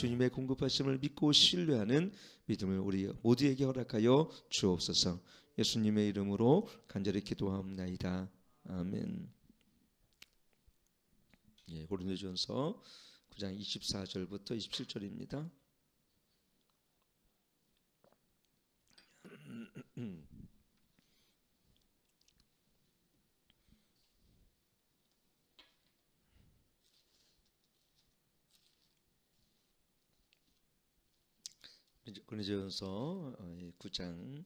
주님의 공급하심을 믿고 신뢰하는 믿음을 우리 모두에게 허락하여 주옵소서. 예수님의 이름으로 간절히 기도하옵나이다. 아멘. 예, 고린도전서 9장 24절부터 27절입니다. 고린도전서 9장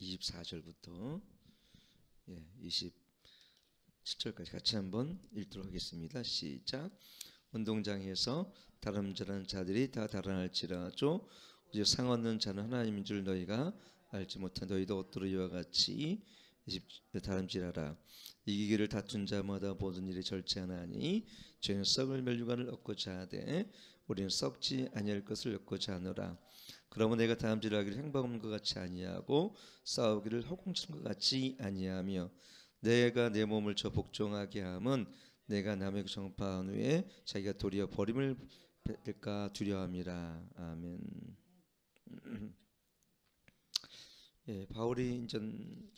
24절부터 27절까지 같이 한번 읽도록 하겠습니다. 시작. 운동장에서 다름질하는 자들이 다 달아날지라도 오직 상 얻는 자는 하나님인 줄 너희가 알지 못한 너희도 옷도로 이와 같이 다름질하라. 이기기를 다툰 자마다 모든 일이 절제하나니 죄는 썩을 멸류관을 얻고자 하되 우리는 썩지 아니할 것을 얻고자 하노라. 그러면 내가 다름질하기를 행방없는 것 같이 아니하고 싸우기를 허공치는 것 같이 아니하며 내가 내 몸을 저 복종하게 함은 내가 남에게 정파한 후에 자기가 도리어 버림을 받을까 두려움이라. 아멘. 예, 바울이 이전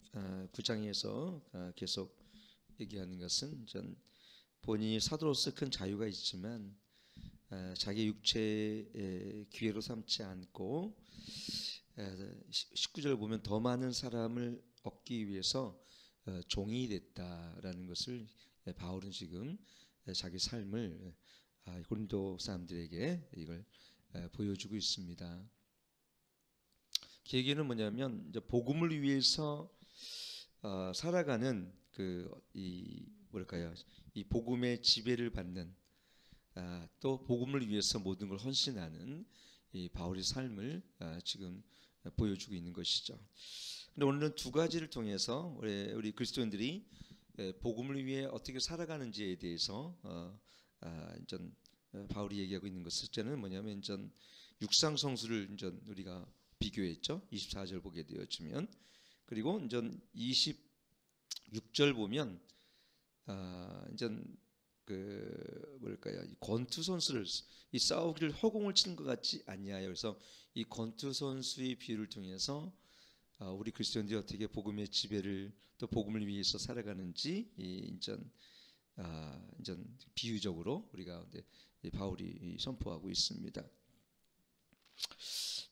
9장에서 계속 얘기하는 것은 전 본인이 사도로서 큰 자유가 있지만 자기 육체의 기회로 삼지 않고 19절 보면 더 많은 사람을 얻기 위해서 종이 됐다라는 것을 바울은 지금 자기 삶을 고린도 사람들에게 이걸 보여주고 있습니다. 그 얘기는 뭐냐면 이제 복음을 위해서 살아가는 이 복음의 지배를 받는 또 복음을 위해서 모든 걸 헌신하는 이 바울의 삶을 지금 보여주고 있는 것이죠. 근데 오늘은 두 가지를 통해서 우리 그리스도인들이 복음을 위해 어떻게 살아가는지에 대해서 바울이 얘기하고 있는 것. 첫째는 뭐냐면 육상 성수를 우리가 비교했죠. 24절 보게 되어지면, 그리고 26절 보면 이 권투 선수를 이 싸우기를 허공을 치는 것 같지 아니하여. 그래서 이 권투 선수의 비유를 통해서 우리 그리스도인들이 어떻게 복음의 지배를 또 복음을 위해서 살아가는지 비유적으로 우리 가운데 바울이 선포하고 있습니다.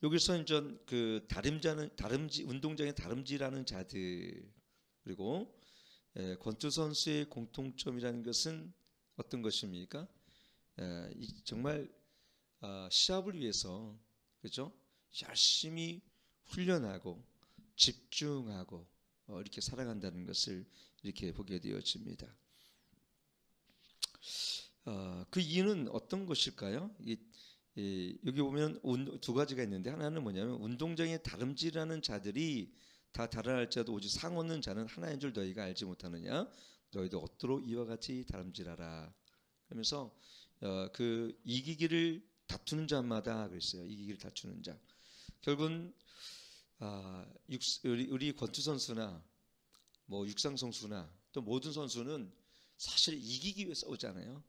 여기서 운동장에 다름질하는 자들, 그리고 권투 선수의 공통점이라는 것은 어떤 것입니까? 정말 시합을 위해서, 그렇죠? 열심히 훈련하고 집중하고 이렇게 살아간다는 것을 이렇게 보게 되어집니다. 그 이유는 어떤 것일까요? 여기 보면 두 가지가 있는데, 하나는 뭐냐면 운동장에 다름질하는 자들이 다 달아날지라도 오직 상 얻는 자는 하나인 줄 너희가 알지 못하느냐. 너희도 옷도로 이와 같이 다름질하라. 그러면서 이기기를 다투는 자마다 그랬어요. 이기기를 다투는 자. 결국은 우리 권투 선수나 육상 선수나 또 모든 선수는 사실 이기기 위해 싸우잖아요.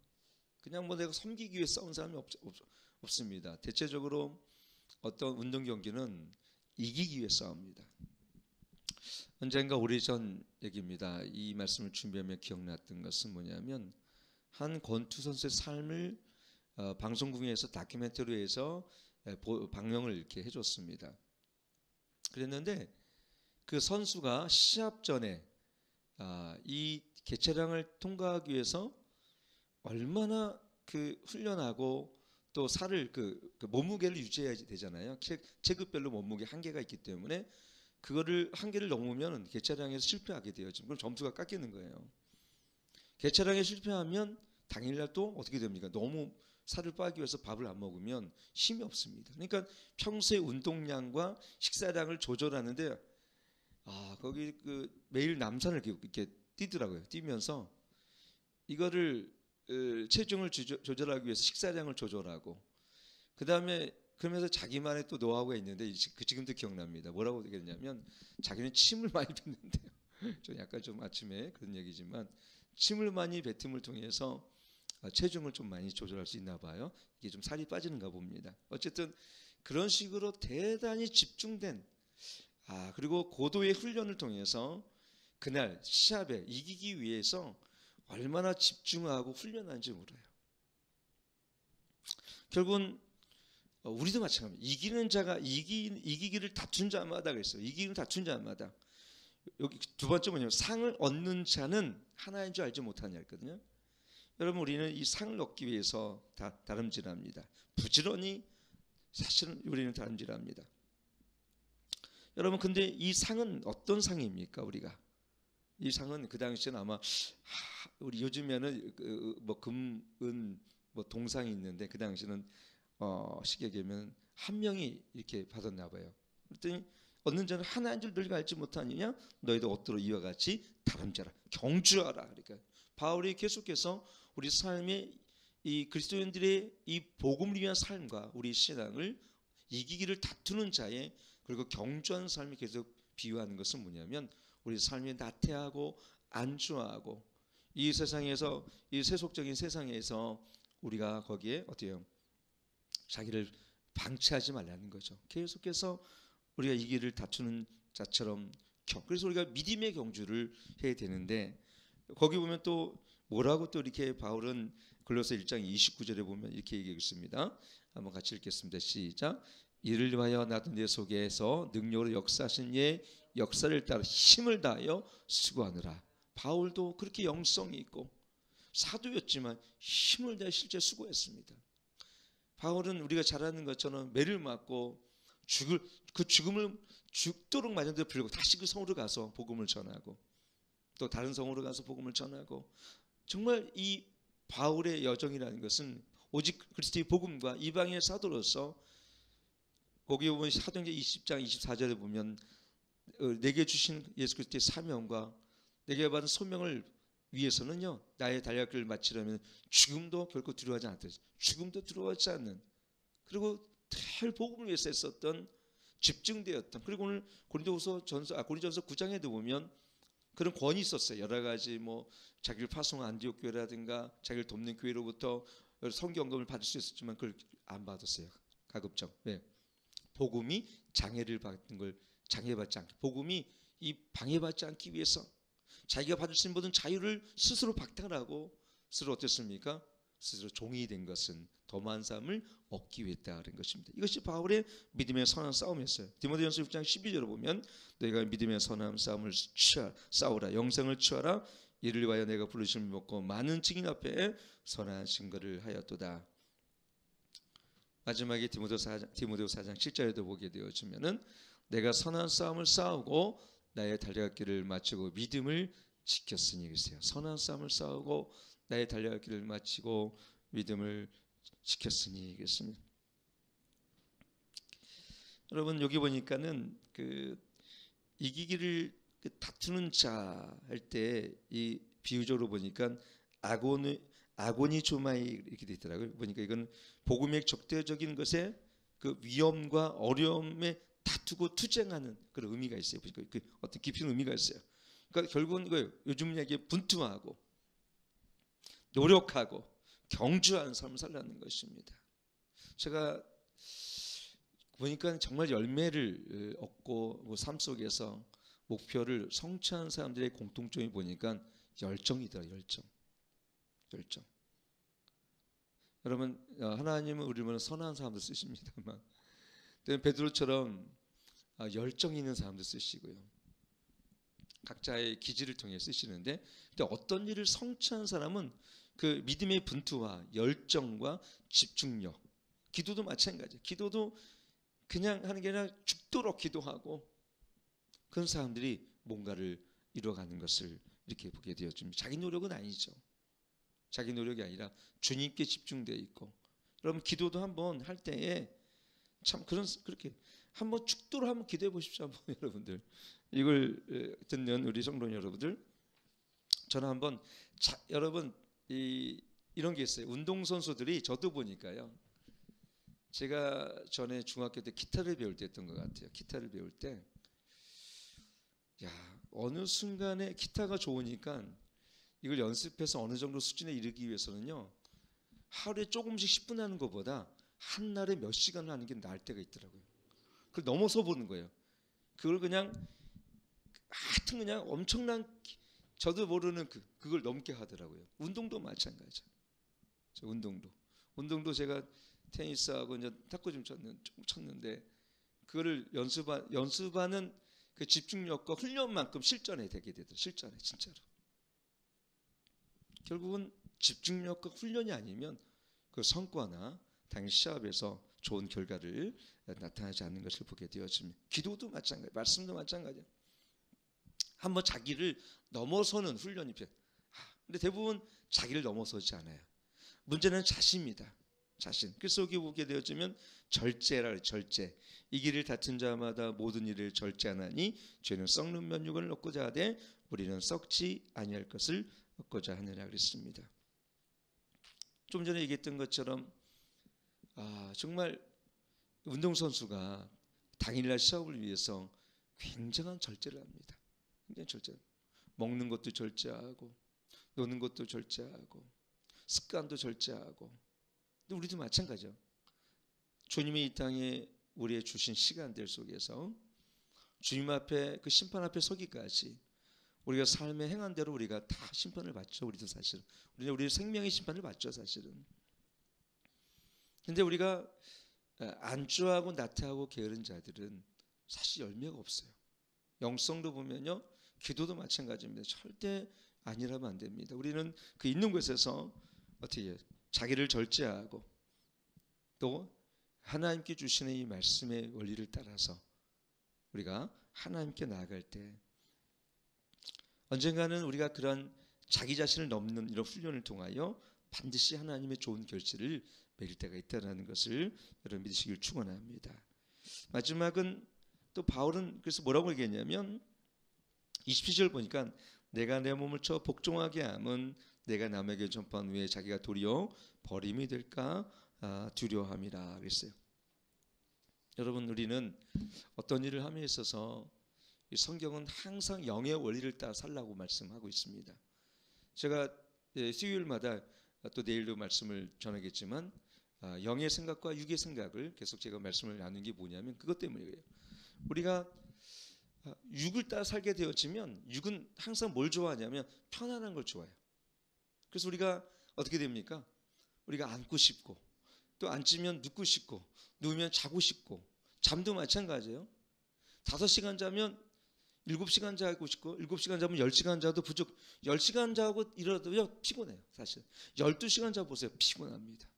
그냥 내가 섬기기 위해 싸운 사람이 없습니다. 대체적으로 어떤 운동 경기는 이기기 위해 싸웁니다. 언젠가 오래전 얘기입니다. 이 말씀을 준비하며 기억났던 것은 뭐냐면, 한 권투 선수의 삶을 방송국에서 다큐멘터리에서 방영을 이렇게 해줬습니다. 그랬는데 그 선수가 시합 전에 이 개체량을 통과하기 위해서 얼마나 훈련하고 또 살을 몸무게를 유지해야 되잖아요. 체급별로 몸무게 한계가 있기 때문에 그거를 한계를 넘으면 개체량에서 실패하게 되어지고 그럼 점수가 깎이는 거예요. 개체량에 실패하면 당일날 또 어떻게 됩니까? 너무 살을 빠기 위해서 밥을 안 먹으면 힘이 없습니다. 그러니까 평소의 운동량과 식사량을 조절하는데 거기 매일 남산을 이렇게 뛰더라고요. 뛰면서 이거를 체중을 조절하기 위해서 식사량을 조절하고, 그 다음에 그러면서 자기만의 또 노하우가 있는데 지금도 기억납니다. 뭐라고 얘기했냐면 자기는 침을 많이 뱉는데요. 좀 약간 좀 아침에 그런 얘기지만 침을 많이 뱉음을 통해서 체중을 좀 많이 조절할 수 있나 봐요. 이게 좀 살이 빠지는가 봅니다. 어쨌든 그런 식으로 대단히 집중된 그리고 고도의 훈련을 통해서 그날 시합에 이기기 위해서 얼마나 집중하고 훈련하는지 몰라요. 결국은 우리도 마찬가지입니다. 이기는 자가 이기기를 다툰 자마다 그랬어요. 이기기를 다툰 자마다. 여기 두 번째 뭐냐면 상을 얻는 자는 하나인 줄 알지 못하냐 했거든요. 여러분 우리는 이 상을 얻기 위해서 다름질합니다. 부지런히 사실은 우리는 다름질합니다. 여러분 근데 이 상은 어떤 상입니까? 우리가 이 상은 그 당시에는 아마 우리 요즘에는 뭐 금, 은, 뭐 동상이 있는데 그 당시에는 시기에 되면 한 명이 이렇게 받았나 봐요. 그랬더니 얻는 자는 하나인 줄 너희가 알지 못하느냐? 너희도 얻도록 이와 같이 다름질하라, 경주하라. 그러니까 바울이 계속해서 우리 삶의 이 그리스도인들의 이 복음을 위한 삶과 우리 신앙을 이기기를 다투는 자의 그리고 경주하는 삶이 계속 비유하는 것은 뭐냐면 우리 삶이 나태하고 안주하고 이 세상에서 이 세속적인 세상에서 우리가 거기에 어때요? 자기를 방치하지 말라는 거죠. 계속해서 우리가 이 길을 다투는 자처럼 그래서 우리가 믿음의 경주를 해야 되는데 거기 보면 또 뭐라고 또 이렇게 바울은 골로새 1장 29절에 보면 이렇게 얘기했습니다. 한번 같이 읽겠습니다. 시작. 이를 위하여 나도 내 속에서 능력으로 역사하신 이의 역사를 따라 힘을 다하여 수고하느라. 바울도 그렇게 영성이 있고 사도였지만 힘을 다해 실제 수고했습니다. 바울은 우리가 잘 아는 것처럼 매를 맞고 그 죽음을 죽도록 맞은데도 불구하고 다시 그 성으로 가서 복음을 전하고 또 다른 성으로 가서 복음을 전하고 정말 이 바울의 여정이라는 것은 오직 그리스도의 복음과 이방의 사도로서 거기에 보면 사도행전 20장 24절에 보면 내게 주신 예수 그리스도의 사명과 내게 받은 소명을 위해서는요 나의 달려갈 길을 마치려면 죽음도 결코 두려워하지 않다. 죽음도 두려워하지 않는 그리고 늘 복음을 위해서 했었던 집중되었던 그리고 오늘 고린도전서 9장에도 보면 그런 권위 있었어요. 여러 가지 뭐 자기를 파송한 안디옥 교회라든가 자기를 돕는 교회로부터 성경금을 받을 수 있었지만 그걸 안 받았어요. 가급적. 왜? 복음이 장애를 받는 걸 장애받지 않게 복음이 이 방해받지 않기 위해서 자기가 받을 수 있는 모든 자유를 스스로 박탈하고 스스로 어땠습니까? 스스로 종이 된 것은 더 많은 삶을 얻기 위했다는 것입니다. 이것이 바울의 믿음의 선한 싸움이었어요. 디모데전서 6장 12절을 보면 너희가 믿음의 선한 싸움을 싸우라 영생을 취하라 이를 위하여 내가 부르심을 받고 많은 증인 앞에 선한 증거를 하였도다. 마지막에 디모데 4장 7절에도 보게 되어지면은 내가 선한 싸움을 싸우고 나의 달려갈 길을 마치고 믿음을 지켰으니 그랬어요. 선한 싸움을 싸우고 나의 달려갈 길을 마치고 믿음을 지켰으니 그랬습니다. 여러분 여기 보니까는 그 이기기를 다투는 자 할 때 이 비유적으로 보니까 아고니 조마이 이렇게 돼 있더라고요. 보니까 이건 복음의 적대적인 것에 그 위험과 어려움에 다투고 투쟁하는 그런 의미가 있어요. 그 어떤 깊은 의미가 있어요. 그러니까 결국은 이거예요. 요즘 얘기에 분투하고 노력하고 경주하는 삶을 살라는 것입니다. 제가 보니까 정말 열매를 얻고 삶 속에서 목표를 성취하는 사람들의 공통점이 보니까 열정이더라. 열정. 여러분 하나님은 우리를 선한 사람들 쓰십니다만 베드로처럼 열정 있는 사람들 쓰시고요. 각자의 기질을 통해 쓰시는데 근데 어떤 일을 성취한 사람은 그 믿음의 분투와 열정과 집중력 기도도 마찬가지예요. 기도도 그냥 하는 게 아니라 죽도록 기도하고 그런 사람들이 뭔가를 이루어가는 것을 이렇게 보게 되어집니다. 자기 노력은 아니죠. 자기 노력이 아니라 주님께 집중되어 있고 여러분 기도도 한번 할 때에 참 그렇게 한번 죽도록 한번 기도해 보십시오. 한번 여러분들 이걸 듣는 우리 성도 여러분들 저는 한번 여러분 이런 게 있어요. 운동선수들이 저도 보니까요. 제가 전에 중학교 때 기타를 배울 때 했던 것 같아요. 기타를 배울 때 어느 순간에 기타가 좋으니까 이걸 연습해서 어느 정도 수준에 이르기 위해서는요. 하루에 조금씩 10분 하는 것보다 한 날에 몇 시간을 하는 게 나을 때가 있더라고요. 그걸 넘어서 보는 거예요. 그걸 그냥 하여튼 그냥 엄청난 저도 모르는 그걸 넘게 하더라고요. 운동도 마찬가지죠. 운동도 제가 테니스하고 이제 탁구 좀 쳤는데 그거를 연습하는 그 집중력과 훈련만큼 실전에 되게 되더라고요. 실전에 진짜로. 결국은 집중력과 훈련이 아니면 그 성과나 당일 시합에서 좋은 결과를 나타나지 않는 것을 보게 되어집니다. 기도도 마찬가지, 말씀도 마찬가지예요. 한번 자기를 넘어서는 훈련이 필요해요. 근데 대부분 자기를 넘어서지 않아요. 문제는 자신입니다. 자신. 그래서 여기 보게 되어지면 절제라 그래요. 절제. 이 길을 다툰 자마다 모든 일을 절제하나니 죄는 썩는 면류관을 얻고자 하되 우리는 썩지 아니할 것을 얻고자 하느라 그랬습니다. 좀 전에 얘기했던 것처럼 정말 운동선수가 당일날 시합을 위해서 굉장한 절제를 합니다. 굉장히 절제. 먹는 것도 절제하고 노는 것도 절제하고 습관도 절제하고. 근데 우리도 마찬가지죠. 주님이 이 땅에 우리의 주신 시간들 속에서 주님 앞에 그 심판 앞에 서기까지 우리가 삶의 행한 대로 우리가 다 심판을 받죠. 우리도 사실 우리의 생명의 심판을 받죠. 사실은. 근데 우리가 안주하고 나태하고 게으른 자들은 사실 열매가 없어요. 영성도 보면요, 기도도 마찬가지입니다. 절대 아니라면 안 됩니다. 우리는 그 있는 곳에서 어떻게 자기를 절제하고 또 하나님께 주시는 이 말씀의 원리를 따라서 우리가 하나님께 나아갈 때 언젠가는 우리가 그런 자기 자신을 넘는 이런 훈련을 통하여 반드시 하나님의 좋은 결실을 맺을 때가 있다는 것을 여러분 믿으시길 축원합니다. 마지막은 또 바울은 그래서 뭐라고 얘기했냐면 27절 보니까 내가 내 몸을 쳐 복종하게 함은 내가 남에게 전파한 후에 자기가 도리어 버림이 될까 두려워함이라 그랬어요. 여러분 우리는 어떤 일을 함에 있어서 이 성경은 항상 영의 원리를 따라 살라고 말씀하고 있습니다. 제가 수요일마다 또 내일도 말씀을 전하겠지만 영의 생각과 육의 생각을 계속 제가 말씀을 나누는 게 뭐냐면 그것 때문이에요. 우리가 육을 따라 살게 되어지면 육은 항상 뭘 좋아하냐면 편안한 걸 좋아해요. 그래서 우리가 어떻게 됩니까? 우리가 앉고 싶고 또 앉으면 눕고 싶고 누우면 자고 싶고 잠도 마찬가지예요. 5시간 자면 7시간 자고 싶고 7시간 자면 10시간 자도 부족. 10시간 자고 일어나도 피곤해요. 사실 12시간 자 보세요. 피곤합니다.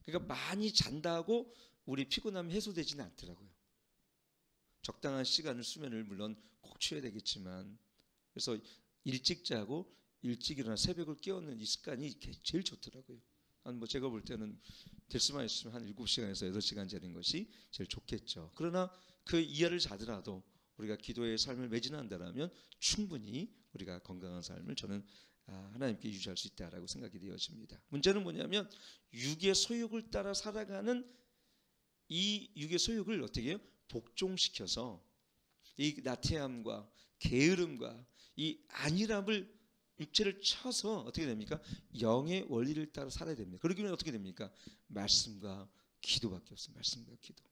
그러니까 많이 잔다고 우리 피곤함이 해소되지는 않더라고요. 적당한 시간을 수면을 물론 꼭 취해야 되겠지만 그래서 일찍 자고 일찍 일어나 새벽을 깨우는 이 습관이 제일 좋더라고요. 한 제가 볼 때는 될 수만 있으면 한 7시간에서 8시간 자는 것이 제일 좋겠죠. 그러나 그 이하를 자더라도 우리가 기도의 삶을 매진한다면 충분히 우리가 건강한 삶을 저는 하나님께 유지할 수 있다라고 생각이 되어집니다. 문제는 뭐냐면 육의 소욕을 따라 살아가는 이 육의 소욕을 어떻게 해요? 복종시켜서 이 나태함과 게으름과 이 안일함을 육체를 쳐서 어떻게 됩니까? 영의 원리를 따라 살아야 됩니다. 그러기 위해 어떻게 됩니까? 말씀과 기도밖에 없어요. 말씀과 기도.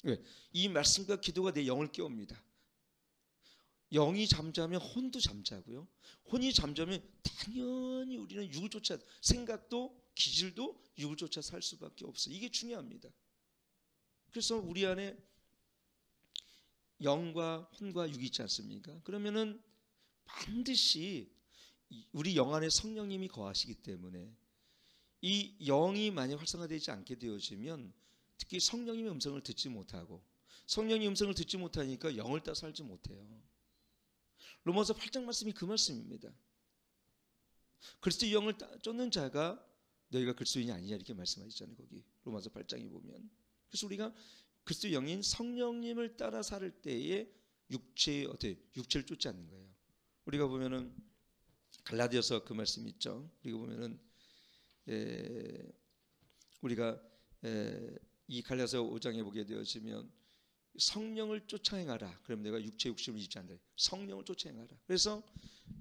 왜? 이 말씀과 기도가 내 영을 깨웁니다. 영이 잠자면 혼도 잠자고요. 혼이 잠자면 당연히 우리는 육을 쫓아 생각도 기질도 육을 쫓아 살 수밖에 없어요. 이게 중요합니다. 그래서 우리 안에 영과 혼과 육이 있지 않습니까? 그러면은 반드시 우리 영 안에 성령님이 거하시기 때문에 이 영이 만약 활성화되지 않게 되어지면 특히 성령님의 음성을 듣지 못하고 성령의 음성을 듣지 못하니까 영을 따라 살지 못해요. 로마서 8장 말씀이 그 말씀입니다. 그리스도의 영을 쫓는 자가 너희가 그리스도인이 아니냐 이렇게 말씀하시잖아요. 거기 로마서 8장에 보면. 그래서 우리가 그리스도의 영인 성령님을 따라 살 때에 육체를 쫓지 않는 거예요. 우리가 보면은 갈라디아서 그 말씀 있죠. 우리가 보면은 우리가 이 갈라디아서 5장에 보게 되어지면 성령을 쫓아 행하라. 그럼 내가 육체 욕심을 잊지 않는다. 성령을 쫓아 행하라. 그래서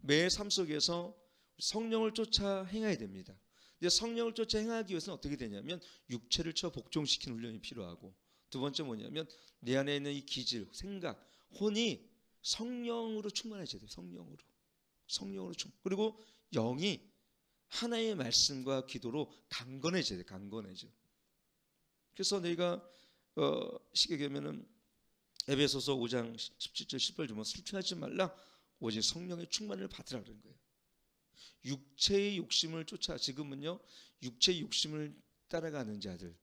매 삶 속에서 성령을 쫓아 행해야 됩니다. 근데 성령을 쫓아 행하기 위해서는 어떻게 되냐면 육체를 쳐 복종시키는 훈련이 필요하고, 두 번째 뭐냐면 내 안에 있는 이 기질, 생각, 혼이 성령으로 충만해져야 돼요. 성령으로 그리고 영이 하나의 말씀과 기도로 강건해져야 돼요. 강건해져. 그래서 내가 쉽게 얘기하면은 에베소서 5장 17절 18절 보면 술 취하지 말라 오직 성령의 충만을 받으라 그런 거예요. 육체의 욕심을 쫓아, 지금은요 육체의 욕심을 따라가는 자들,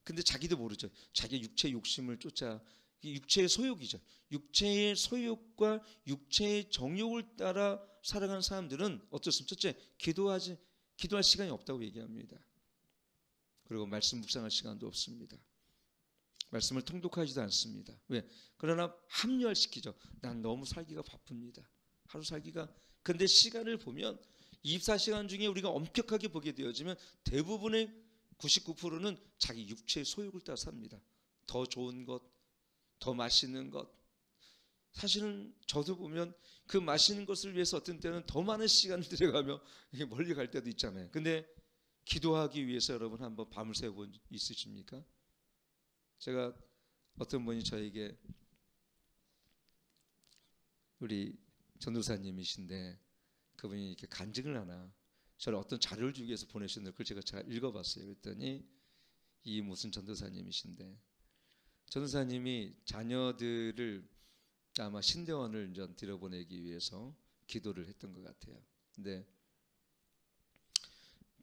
근데 자기도 모르죠. 자기 육체의 욕심을 쫓아, 육체의 소욕이죠. 육체의 소욕과 육체의 정욕을 따라 살아가는 사람들은 어떻습니까? 첫째, 기도할 시간이 없다고 얘기합니다. 그리고 말씀 묵상할 시간도 없습니다. 말씀을 통독하지도 않습니다. 왜? 그러나 합리화시키죠. 난 너무 살기가 바쁩니다. 하루 살기가. 근데 시간을 보면 24시간 중에 우리가 엄격하게 보게 되어지면 대부분의 99%는 자기 육체의 소욕을 따라 삽니다. 더 좋은 것, 더 맛있는 것. 사실은 저도 보면 그 맛있는 것을 위해서 어떤 때는 더 많은 시간을 들여가며 멀리 갈 때도 있잖아요. 근데 기도하기 위해서 여러분 한번 밤을 새워본 적 있으십니까? 제가 어떤 분이 저에게, 우리 전도사님이신데 그분이 이렇게 간증을 하나 저를 어떤 자료를 주기 위해서 보내셨는데 그걸 제가 잘 읽어봤어요. 그랬더니 이 무슨 전도사님이신데, 전도사님이 자녀들을 아마 신대원을 들여보내기 위해서 기도를 했던 것 같아요. 근데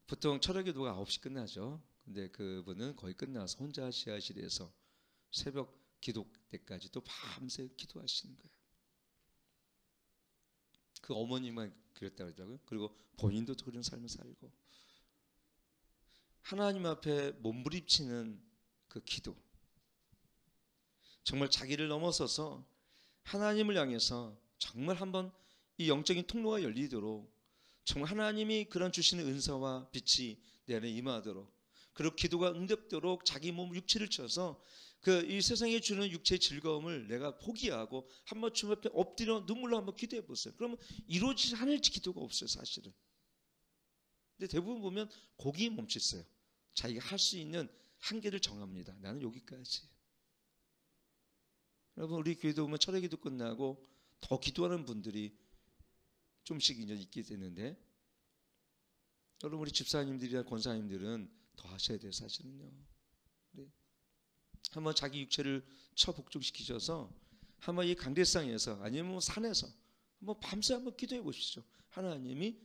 보통 철학 기도가 9시 끝나죠. 근데 그분은 거의 끝나서 혼자 지하실에서 새벽 기도 때까지 또 밤새 기도하시는 거예요. 그 어머니만 그랬다고 하더라고요. 그리고 본인도 그런 삶을 살고 하나님 앞에 몸부림치는 그 기도, 정말 자기를 넘어서서 하나님을 향해서 정말 한번 이 영적인 통로가 열리도록, 정말 하나님이 그런 주시는 은사와 빛이 내 안에 임하도록, 그리고 기도가 응답되도록 자기 몸 육체를 쳐서 그 이 세상에 주는 육체의 즐거움을 내가 포기하고 한번 주님 앞에 엎드려 눈물로 한번 기도해 보세요. 그러면 이루어지지 않을 기도가 없어요, 사실은. 근데 대부분 보면 거기에 멈췄어요. 자기가 할 수 있는 한계를 정합니다. 나는 여기까지. 여러분, 우리 교회도 보면 철회 기도 끝나고 더 기도하는 분들이 좀씩 이제 있게 되는데, 여러분 우리 집사님들이나 권사님들은 더 하셔야 돼요, 사실은요. 네. 한번 자기 육체를 처복종시키셔서 한번 이 강대상에서 아니면 산에서 한번 밤새 한번 기도해 보십시오. 하나님이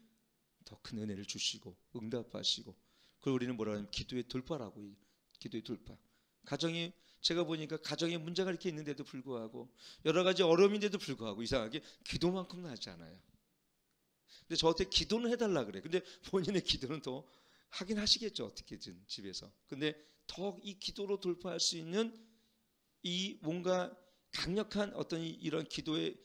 더 큰 은혜를 주시고 응답하시고, 그리고 우리는 뭐라 하냐면 기도의 돌파라고, 기도의 돌파. 가정이, 제가 보니까 가정에 문제가 이렇게 있는데도 불구하고 여러 가지 어려움인데도 불구하고 이상하게 기도만큼은 하지 않아요. 근데 저한테 기도는 해달라 그래. 근데 본인의 기도는 더 하긴 하시겠죠, 어떻게든 집에서. 근데 더 이 기도로 돌파할 수 있는 이 뭔가 강력한 어떤 이런 기도의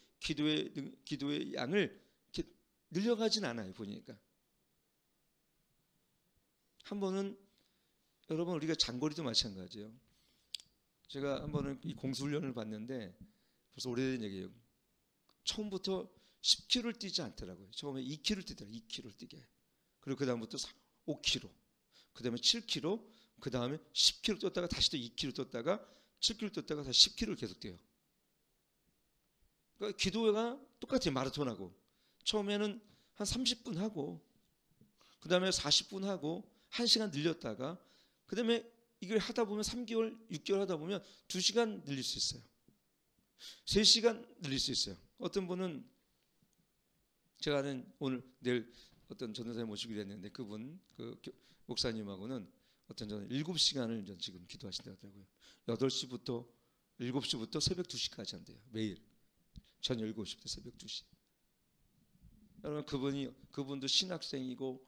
양을 이렇게 늘려가진 않아요, 보니까. 한 번은 여러분 우리가 장거리도 마찬가지예요. 제가 한 번은 이 공수훈련을 봤는데 벌써 오래된 얘기예요. 처음부터 10km를 뛰지 않더라고요. 처음에 2km 뛰더라고요. 2km 뛰게. 그리고 그 다음부터 5km, 그 다음에 7km, 그 다음에 10km 뛰었다가 다시 또 2km 뛰었다가 7km 뛰었다가 다시 10km를 계속 뛰어요. 그러니까 기도가 똑같아요. 마라톤하고. 처음에는 한 30분 하고, 그 다음에 40분 하고 1시간 늘렸다가, 그 다음에 이걸 하다 보면 3개월, 6개월 하다 보면 2시간 늘릴 수 있어요. 3시간 늘릴 수 있어요. 어떤 분은, 제가 아는 내일 어떤 전도사님 모시기로 했는데 그분, 그 목사님하고는 어떤 저는 7시간을 지금 기도하신다고 하더라고요. 8시부터 7시부터 새벽 2시까지 한대요. 매일. 저녁 7시부터 새벽 2시. 여러분 그분도 신학생이고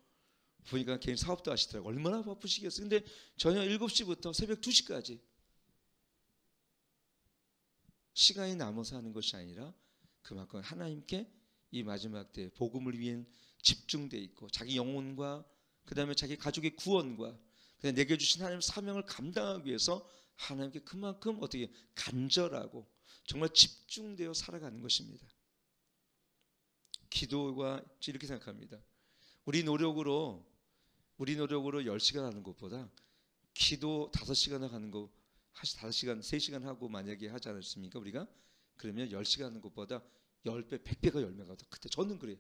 보니까 개인 사업도 하시더라고요. 얼마나 바쁘시겠어요. 근데 저녁 7시부터 새벽 2시까지 시간이 남아서 하는 것이 아니라 그만큼 하나님께 이 마지막 때 복음을 위해 집중돼 있고, 자기 영혼과 그 다음에 자기 가족의 구원과 그다음에 내게 주신 하나님의 사명을 감당하기 위해서 하나님께 그만큼 어떻게 간절하고 정말 집중되어 살아가는 것입니다. 기도가 이렇게 생각합니다. 우리 노력으로 우리 노력으로 10시간 하는 것보다 기도 5시간을 하는 거 5시간, 3시간 하고 만약에 하지 않았습니까? 우리가 그러면 10시간 하는 것보다 10배, 100배가 열매가 더 크대. 저는 그래요.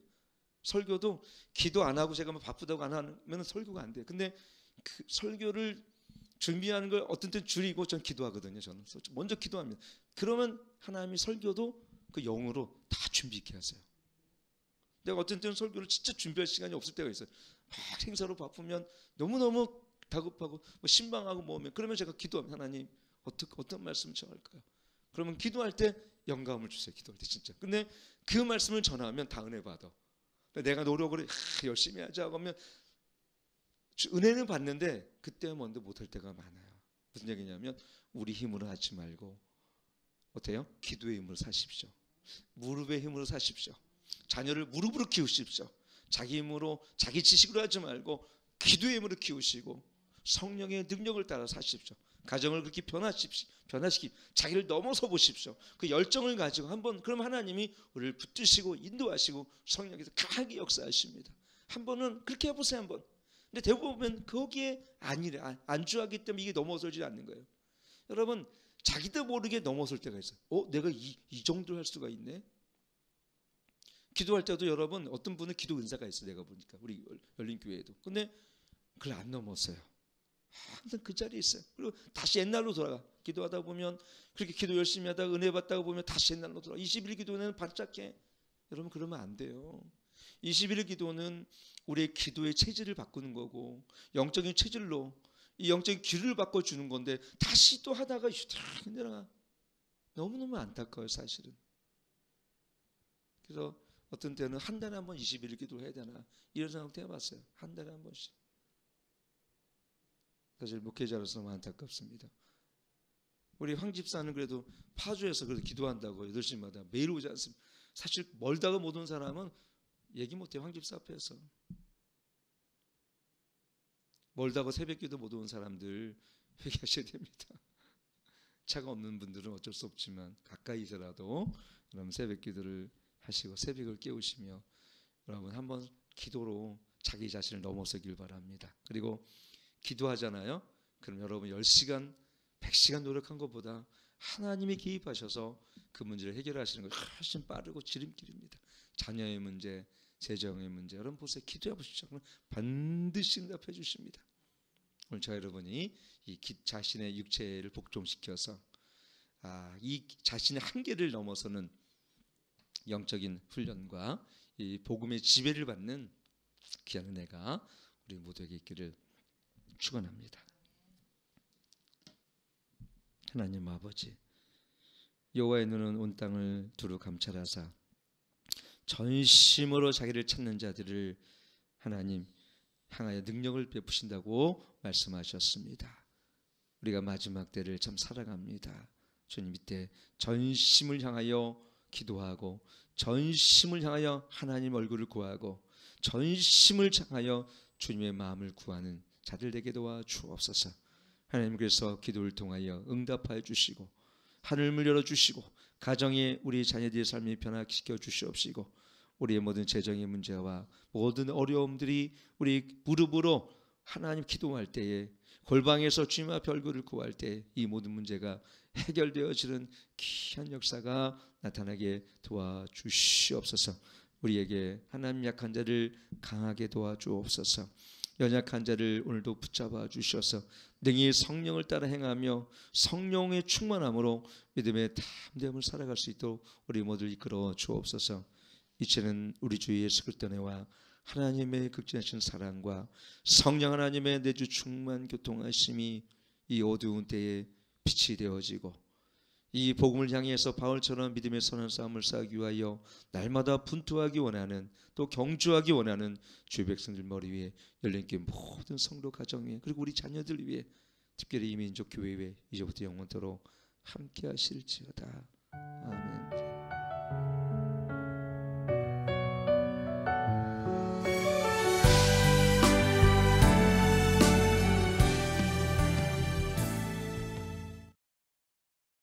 설교도 기도 안 하고 제가 뭐 바쁘다고 안 하면 설교가 안 돼요. 근데 그 설교를 준비하는 걸 어떤 때는 줄이고 전 기도하거든요. 저는 먼저 기도합니다. 그러면 하나님이 설교도 그 영으로 다 준비 있게 하세요. 내가 어떤 때는 설교를 진짜 준비할 시간이 없을 때가 있어요. 막 행사로 바쁘면 너무너무 다급하고 뭐 신방하고 뭐면 그러면 제가 기도하면 하나님 어떤 말씀을 전할까요? 그러면 기도할 때 영감을 주세요. 기도할 때 진짜. 근데 그 말씀을 전하면 다 은혜 받아. 내가 노력을 열심히 하자고 하면 은혜는 받는데 그때 먼저 못할 때가 많아요. 무슨 얘기냐면 우리 힘으로 하지 말고 어때요? 기도의 힘으로 사십시오. 무릎의 힘으로 사십시오. 자녀를 무릎으로 키우십시오. 자기 힘으로 자기 지식으로 하지 말고 기도의 힘으로 키우시고 성령의 능력을 따라 사십시오. 가정을 그렇게 변화시키 자기를 넘어서 보십시오. 그 열정을 가지고 한번 그럼 하나님이 우리를 붙드시고 인도하시고 성령께서 강하게 역사하십니다. 한번은 그렇게 해보세요. 한번. 근데 대부분 거기에 안주하기 때문에 이게 넘어서지 않는 거예요. 여러분 자기도 모르게 넘어설 때가 있어요. 내가 이 정도로 할 수가 있네. 기도할 때도 여러분 어떤 분은 기도 은사가 있어요. 내가 보니까 우리 열린교회에도. 근데 그걸 안 넘었어요. 항상 그 자리에 있어요. 그리고 다시 옛날로 돌아가. 기도하다 보면 그렇게 기도 열심히 하다가 은혜 받다가 보면 다시 옛날로 돌아가. 21일 기도는 반짝해. 여러분 그러면 안 돼요. 21일 기도는 우리의 기도의 체질을 바꾸는 거고 영적인 체질로 이 영적인 길을 바꿔주는 건데 다시 또 하다가 휴대하게 내려가. 너무너무 안타까워요 사실은. 그래서 어떤 때는 한 달에 한 번 21일 기도를 해야 되나 이런 생각도 해봤어요. 한 달에 한 번씩. 사실 목회자로서 너무 안타깝습니다. 우리 황 집사는 그래도 파주에서 그래도 기도한다고 8시마다 매일 오지 않습니다. 사실 멀다가 못 온 사람은 얘기 못해요. 황 집사 앞에서. 멀다가 새벽기도 못 온 사람들 회개하셔야 됩니다. 차가 없는 분들은 어쩔 수 없지만 가까이서라도 여러분 새벽기도를 하시고 새벽을 깨우시며 여러분 한번 기도로 자기 자신을 넘어서길 바랍니다. 그리고 기도하잖아요. 그럼 여러분 10시간, 100시간 노력한 것보다 하나님이 개입하셔서 그 문제를 해결하시는 것이 훨씬 빠르고 지름길입니다. 자녀의 문제, 재정의 문제 여러분 보세요. 기도해 보십시오. 그럼 반드시 응답해 주십니다. 오늘 저 여러분이 이 자신의 육체를 복종시켜서 이 자신의 한계를 넘어서는 영적인 훈련과 이 복음의 지배를 받는 귀한 은혜가 우리 모두에게 있기를 축원합니다. 하나님 아버지, 여호와의 눈은 온 땅을 두루 감찰하사 전심으로 자기를 찾는 자들을 하나님 향하여 능력을 베푸신다고 말씀하셨습니다. 우리가 마지막 때를 참 살아갑니다. 주님 밑에 전심을 향하여 기도하고 전심을 향하여 하나님 얼굴을 구하고 전심을 향하여 주님의 마음을 구하는 자들 되게 도와 주옵소서. 하나님 그래서 기도를 통하여 응답하여 주시고 하늘을 열어주시고 가정에 우리 자녀들의 삶이 변화시켜 주시옵시고 우리의 모든 재정의 문제와 모든 어려움들이 우리 무릎으로 하나님 기도할 때에 골방에서 주님 앞에 얼굴을 구할 때 이 모든 문제가 해결되어지는 귀한 역사가 나타나게 도와주시옵소서. 우리에게 하나님 약한 자를 강하게 도와주옵소서. 연약한 자를 오늘도 붙잡아 주셔서 능히 성령을 따라 행하며 성령의 충만함으로 믿음의 담대함을 살아갈 수 있도록 우리 모두를 이끌어 주옵소서. 이제는 우리 주 예수 그리스도의 은혜와 하나님의 극진하신 사랑과 성령 하나님의 내주 충만 교통하심이 이 어두운 때에 빛이 되어지고 이 복음을 향해서 바울처럼 믿음의 선한 싸움을 싸우기 위하여 날마다 분투하기 원하는 또 경주하기 원하는 주의 백성들 머리 위에 열린교회 모든 성도 가정 위에 그리고 우리 자녀들 위에 특별히 이 민족 교회 위에 이제부터 영원토록 함께 하실지어다. 아멘.